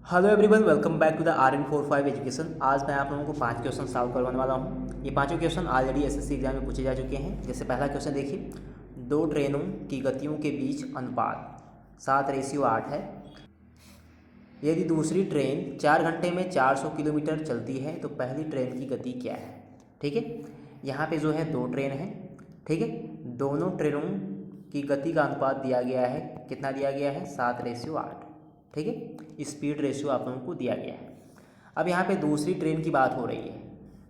Hello everyone, welcome back to the RN45 education. आज मैं आप लोगों को 5 क्वेश्चन सॉल्व करवाने वाला हूँ। ये पांचों क्वेश्चन ऑलरेडी एसएससी एग्जाम में पूछे जा चुके हैं। जैसे पहला क्वेश्चन देखिए, दो ट्रेनों की गतियों के बीच अनुपात 7:8 है। यदि दूसरी ट्रेन 4 घंटे में 400 किलोमीटर चलती है तो पहली ट्रेन की गति क्या है। ठीक है, यहाँ पे जो है दो ट्रेन है। ठीक है, दोनों ट्रेनों की गति का अनुपात दिया गया है। कितना दिया गया है? 7:8। ठीक है, स्पीड रेशियो आप लोगों को दिया गया है। अब यहाँ पे दूसरी ट्रेन की बात हो रही है।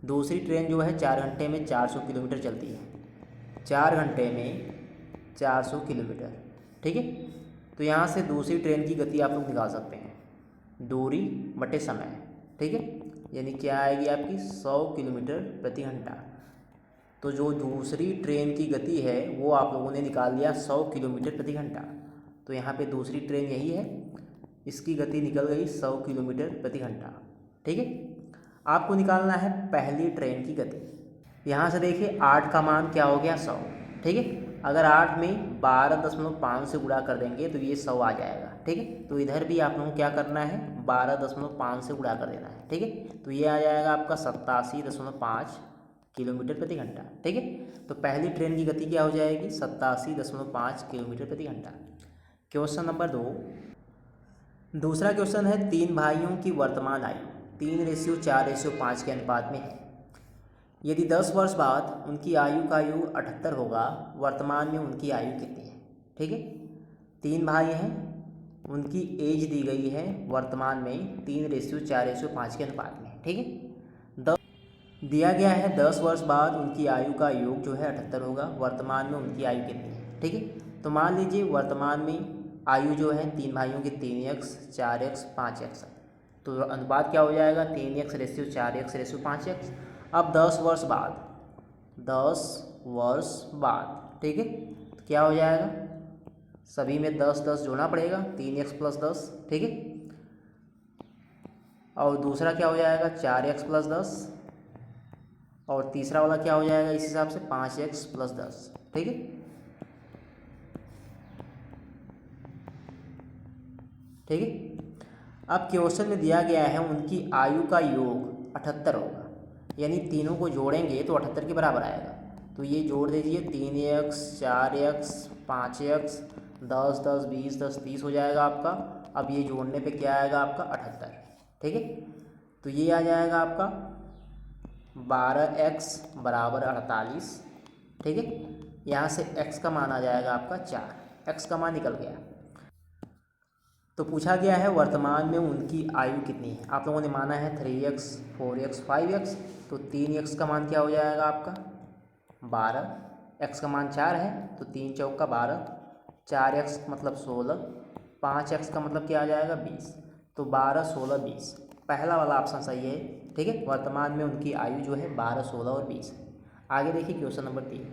दूसरी ट्रेन जो है 4 घंटे में 400 किलोमीटर चलती है। 4 घंटे में 400 किलोमीटर। ठीक है, तो यहाँ से दूसरी ट्रेन की गति आप लोग निकाल सकते हैं, दूरी बटे समय। ठीक है, यानी क्या आएगी आपकी 100 किलोमीटर प्रति घंटा। तो जो दूसरी ट्रेन की गति है वो आप लोगों ने निकाल लिया 100 किलोमीटर प्रति घंटा। तो यहाँ पे दूसरी ट्रेन यही है, इसकी गति निकल गई 100 किलोमीटर प्रति घंटा। ठीक है, आपको निकालना है पहली ट्रेन की गति। यहाँ से देखिए 8 का मान क्या हो गया? 100। ठीक है, अगर 8 में 12.5 से गुणा कर देंगे तो ये 100 आ जाएगा। ठीक है, तो इधर भी आप लोगों को क्या करना है? 12.5 से गुणा कर देना है। ठीक है, तो ये आ जाएगा आपका 87.5 किलोमीटर प्रति घंटा। ठीक है, तो पहली ट्रेन की गति क्या हो जाएगी? 87.5 किलोमीटर प्रति घंटा। Question number 2। दूसरा क्वेश्चन है, 3 भाइयों की वर्तमान आयु 3:4:5 के अनुपात में है। यदि 10 वर्ष बाद उनकी आयु का योग 78 होगा, वर्तमान में उनकी आयु कितनी है? ठीक है, 3 भाई हैं, उनकी एज दी गई है वर्तमान में 3:4:5 के अनुपात में। ठीक है, दिया गया है 10 वर्ष बाद उनकी आयु का योग जो है 78 होगा, वर्तमान में उनकी आयु कितनी है। ठीक है, तो मान लीजिए वर्तमान में आयु जो है 3 भाइयों की 3x 4x 5x, तो अनुपात क्या हो जाएगा? 3x/4x/5x। अब 10 वर्ष बाद, 10 वर्ष बाद, ठीक है, तो क्या हो जाएगा? सभी में 10 10 जोड़ना पड़ेगा, 3x + 10। ठीक है, और दूसरा क्या हो जाएगा? 4x + 10, और तीसरा वाला क्या हो जाएगा इस हिसाब से? 5x + 10। ठीक है, ठीक है, अब क्वेश्चन में दिया गया है उनकी आयु का योग 78 होगा, यानी तीनों को जोड़ेंगे तो 78 के बराबर आएगा। तो ये जोड़ दीजिए, 3x 4x 5x 10 10 20 10 30 हो जाएगा आपका। अब ये जोड़ने पे क्या आएगा आपका? 78। ठीक है, तो ये आ जाएगा आपका 12x = 48। ठीक है, यहाँ से x का मान आ जाएगा आपका 4। x का मान निकल गया। तो पूछा गया है वर्तमान में उनकी आयु कितनी है। आप लोगों ने माना है 3x 4x 5x, तो 3x का मान क्या हो जाएगा आपका? 12। x का मान 4 है, तो 3 चौका 12, 4x मतलब 16, 5x का मतलब क्या आ जाएगा? 20। तो 12 16 20, पहला वाला ऑप्शन सही है। ठीक है, वर्तमान में उनकी आयु जो है 12 16 और 20 है। आगे देखिए क्वेश्चन नंबर 3।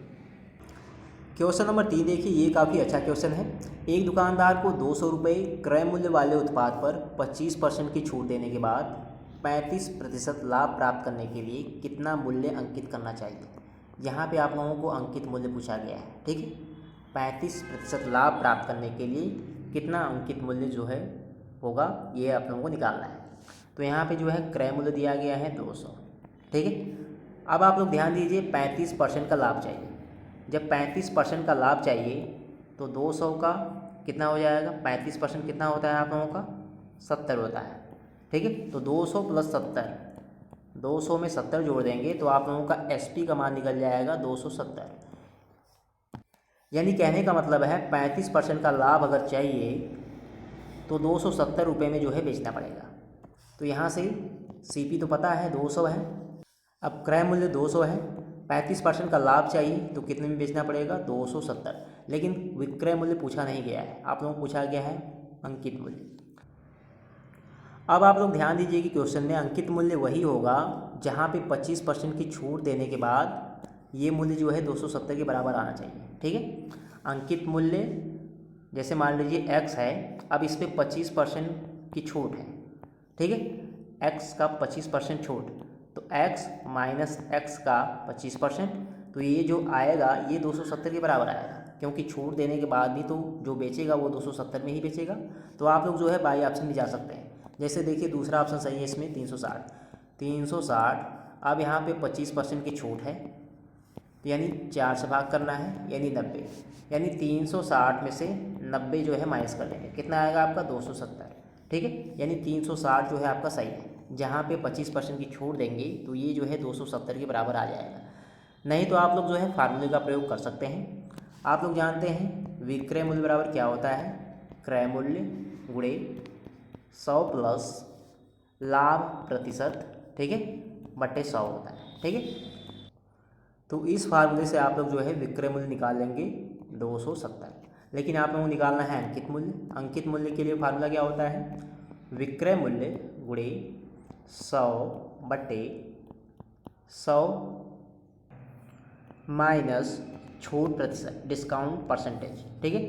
क्वेश्चन नंबर 3 देखिए, ये काफ़ी अच्छा क्वेश्चन है। एक दुकानदार को 200 रुपये क्रय मूल्य वाले उत्पाद पर 25% की छूट देने के बाद 35% लाभ प्राप्त करने के लिए कितना मूल्य अंकित करना चाहिए। यहाँ पे आप लोगों को अंकित मूल्य पूछा गया है। ठीक है, 35% लाभ प्राप्त करने के लिए कितना अंकित मूल्य जो है होगा, ये आप लोगों को निकालना है। तो यहाँ पे जो है क्रय मूल्य दिया गया है 200। ठीक है, अब आप लोग ध्यान दीजिए, 35% का लाभ चाहिए। जब 35% का लाभ चाहिए तो 200 का कितना हो जाएगा? 35% कितना होता है आप लोगों का? 70 होता है। ठीक है, तो 200 + 70, 200 में 70 जोड़ देंगे तो आप लोगों का SP का मान निकल जाएगा 270। यानी कहने का मतलब है 35% का लाभ अगर चाहिए तो 270 रुपये में जो है बेचना पड़ेगा। तो यहाँ से CP तो पता है 200 है, अब क्रय मूल्य 200 है, 35% का लाभ चाहिए तो कितने में बेचना पड़ेगा? 270। लेकिन विक्रय मूल्य पूछा नहीं गया है, आप लोगों को पूछा गया है अंकित मूल्य। अब आप लोग ध्यान दीजिए कि क्वेश्चन में अंकित मूल्य वही होगा जहाँ पे 25% की छूट देने के बाद ये मूल्य जो है 270 के बराबर आना चाहिए। ठीक है, अंकित मूल्य जैसे मान लीजिए x है, अब इस पर 25% की छूट है। ठीक है, x का 25% छूट, तो x - x का 25%, तो ये जो आएगा ये 270 के बराबर आएगा, क्योंकि छूट देने के बाद भी तो जो बेचेगा वो 270 में ही बेचेगा। तो आप लोग जो है बाई ऑप्शन में जा सकते हैं। जैसे देखिए दूसरा ऑप्शन सही है इसमें 360। 360 अब यहाँ पे 25% की छूट है, यानी 4 से भाग करना है, यानी 90। यानी 360 में से 90 जो है माइनस कर लेंगे, कितना आएगा आपका 270। ठीक है, यानी 360 जो है आपका सही है। जहाँ पे 25% की छूट देंगे तो ये जो है 270 के बराबर आ जाएगा। नहीं तो आप लोग जो है फार्मूले का प्रयोग कर सकते हैं। आप लोग जानते हैं विक्रय मूल्य बराबर क्या होता है, क्रय मूल्य गुणे 100 प्लस लाभ प्रतिशत, ठीक है, बटे 100 होता है। ठीक है, तो इस फार्मूले से आप लोग जो है विक्रय मूल्य निकाल लेंगे 270। लेकिन आप लोगों को निकालना है अंकित मूल्य। अंकित मूल्य के लिए फार्मूला क्या होता है, विक्रय मूल्य गुणे 100 बटे 100 माइनस छूट प्रतिशत, डिस्काउंट परसेंटेज। ठीक है,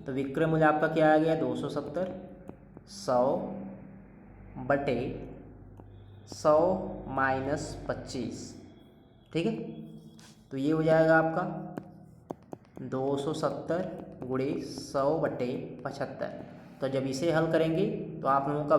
तो विक्रय मूल्य आपका क्या आ गया 270, 100 बटे 100 माइनस 25। ठीक है, तो ये हो जाएगा आपका 270 गुणे 100 बटे 75। तो जब इसे हल करेंगे तो आप लोगों का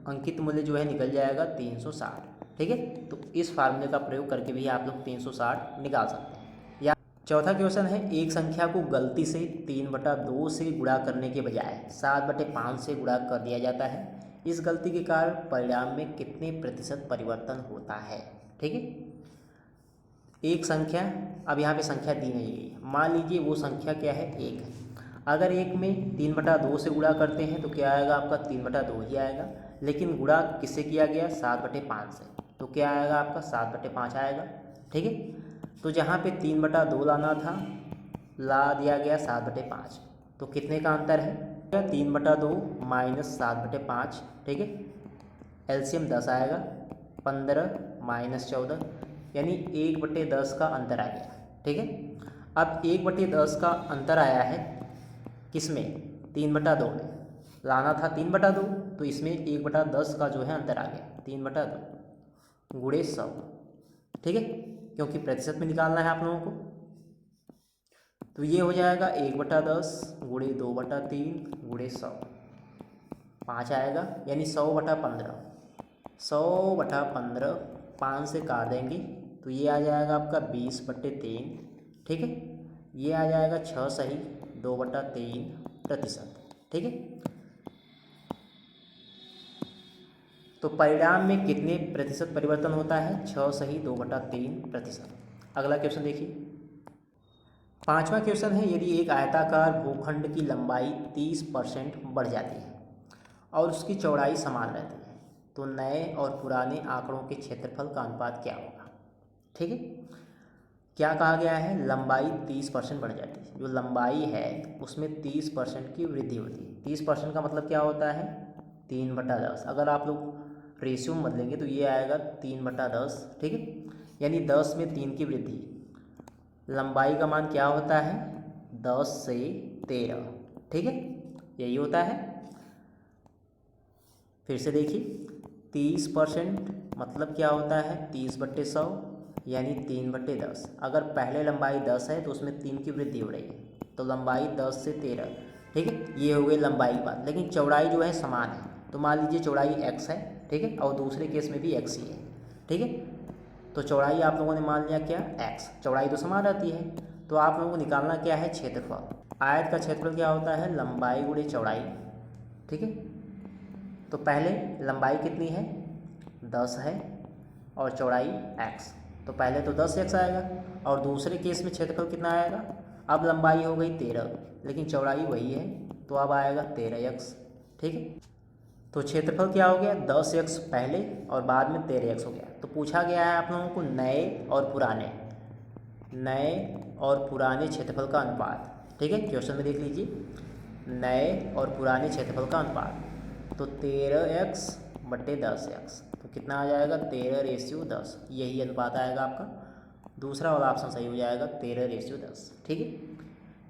अंकित मूल्य जो है निकल जाएगा 360। ठीक है, तो इस फार्मूले का प्रयोग करके भी आप लोग 360 निकाल सकते हैं। या चौथा क्वेश्चन है, एक संख्या को गलती से 3/2 से गुणा करने के बजाय 7/5 से गुणा कर दिया जाता है। इस गलती के कारण परिणाम में कितने प्रतिशत परिवर्तन होता है। ठीक है, एक संख्या, अब यहाँ पे संख्या दी नहीं गई, मान लीजिए वो संख्या क्या है, 1 है। अगर 1 में 3/2 से गुणा करते हैं तो क्या आएगा आपका 3/2 ही आएगा। लेकिन गुणा किससे किया गया, 7/5 से, तो क्या आएगा आपका 7/5 आएगा। ठीक है, तो जहाँ पे 3/2 लाना था ला दिया गया 7/5, तो कितने का अंतर है, 3/2 माइनस 7/5। ठीक है, एलसीएम 10 आएगा, 15 माइनस 14, यानी 1/10 का अंतर आ गया। ठीक है, अब 1/10 का अंतर आया है किसमें, 3/2 में। लाना था 3/2, तो इसमें 1/10 का जो है अंतर आ गया, 3/2 गुणे 100। ठीक है, क्योंकि प्रतिशत में निकालना है आप लोगों को, तो ये हो जाएगा 1/10 गुणे 2/3 गुणे 100, 5 आएगा, यानी 100/15। 100/15 5 से काट देंगे तो ये आ जाएगा आपका 20/3। ठीक है, ये आ जाएगा 6 सही 2/3 प्रतिशत। ठीक है, तो परिणाम में कितने प्रतिशत परिवर्तन होता है, 6 सही 2/3 प्रतिशत। अगला क्वेश्चन देखिए, 5वां क्वेश्चन है, यदि एक आयताकार भूखंड की लंबाई 30% बढ़ जाती है और उसकी चौड़ाई समान रहती है तो नए और पुराने आंकड़ों के क्षेत्रफल का अनुपात क्या होगा। ठीक है, क्या कहा गया है, लंबाई 30% बढ़ जाती है, जो लंबाई है उसमें 30% की वृद्धि होती है। 30% का मतलब क्या होता है, 3/10। अगर आप लोग रेशियो में बदलेंगे तो ये आएगा 3/10। ठीक है, यानी 10 में 3 की वृद्धि। लंबाई का मान क्या होता है, 10 से 13। ठीक है, यही होता है। फिर से देखिए, 30% मतलब क्या होता है, 30/100, यानी 3/10। अगर पहले लंबाई 10 है तो उसमें 3 की वृद्धि हो रही है, तो लंबाई 10 से 13। ठीक है, ये हो गई लंबाई की बात। लेकिन चौड़ाई जो है समान है, तो मान लीजिए चौड़ाई x है। ठीक है, और दूसरे केस में भी x ही है। ठीक है, तो चौड़ाई आप लोगों ने मान लिया क्या, x, चौड़ाई तो समान रहती है। तो आप लोगों को निकालना क्या है, क्षेत्रफल। आयत का क्षेत्रफल क्या होता है, लंबाई गुणे चौड़ाई। ठीक है, तो पहले लंबाई कितनी है, 10 है और चौड़ाई x, तो पहले तो 10x आएगा, और दूसरे केस में क्षेत्रफल कितना आएगा, अब लंबाई हो गई 13 लेकिन चौड़ाई वही है, तो अब आएगा 13x। ठीक है, तो क्षेत्रफल क्या हो गया, 10x पहले और बाद में 13x हो गया। तो पूछा गया है आप लोगों को नए और पुराने क्षेत्रफल का अनुपात। ठीक है, क्वेश्चन में देख लीजिए, नए और पुराने क्षेत्रफल का अनुपात, तो 13x बटे 10x, तो कितना आ जाएगा, 13:10। यही अनुपात आएगा आपका। दूसरा वाला ऑप्शन सही हो जाएगा, 13:10। ठीक है,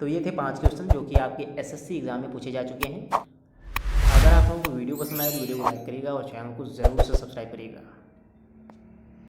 तो ये थे 5 क्वेश्चन जो कि आपके एसएससी एग्जाम में पूछे जा चुके हैं। अगर आप लोगों को वीडियो पसंद आए तो वीडियो को लाइक करिएगा और चैनल को ज़रूर से सब्सक्राइब करिएगा।